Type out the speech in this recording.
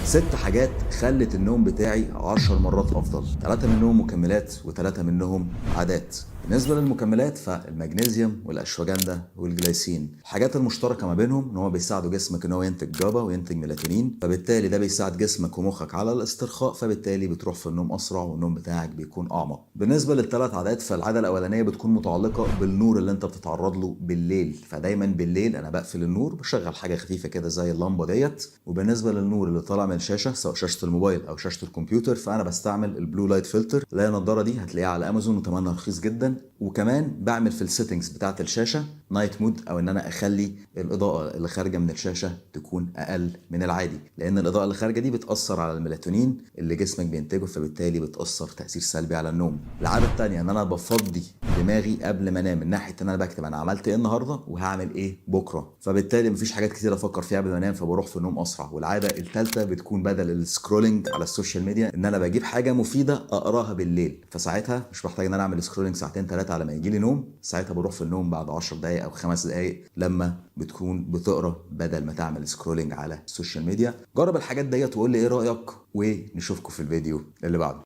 6 حاجات خلت النوم بتاعي 10 مرات افضل، 3 منهم مكملات و3 منهم عادات. بالنسبه للمكملات فالمغنيسيوم والاشواجندا والجلايسين، الحاجات المشتركه ما بينهم ان هو بيساعدوا جسمك ان هو ينتج جابا وينتج ميلاتونين، فبالتالي ده بيساعد جسمك ومخك على الاسترخاء، فبالتالي بتروح في النوم اسرع والنوم بتاعك بيكون اعمق. بالنسبه للثلاث عادات فالعاده الاولانيه بتكون متعلقه بالنور اللي انت بتتعرض له بالليل، فدايما بالليل انا بقفل النور، بشغل حاجه خفيفه كده زي اللمبه ديت. وبالنسبه للنور اللي طالع من الشاشه سواء شاشه الموبايل او شاشه الكمبيوتر فانا بستعمل البلو لايت فلتر، اللي هي النضاره دي هتلاقيها على امازون وثمنها رخيص جدا. وكمان بعمل في السيتنجز بتاعه الشاشه نايت مود، او ان انا اخلي الاضاءه اللي خارجه من الشاشه تكون اقل من العادي، لان الاضاءه اللي خارجه دي بتاثر على الميلاتونين اللي جسمك بينتجه، فبالتالي بتاثر تاثير سلبي على النوم. العاده الثانيه ان انا بفضي دماغي قبل ما انام، من ناحيه ان انا بكتب انا عملت ايه النهارده وهعمل ايه بكره، فبالتالي مفيش حاجات كتير افكر فيها قبل ما انام، فبروح في النوم اسرع. والعاده الثالثه بتكون بدل السكرولينج على السوشيال ميديا ان انا بجيب حاجه مفيده اقراها بالليل، فساعتها مش محتاج ان انا اعمل سكرولينج ساعتين 3 على ما يجي لي نوم، ساعتها بروح في النوم بعد 10 دقائق او 5 دقائق لما بتكون بتقرا بدل ما تعمل سكرولينج على السوشيال ميديا. جرب الحاجات ديت وقول لي ايه رايك، ونشوفكم في الفيديو اللي بعده.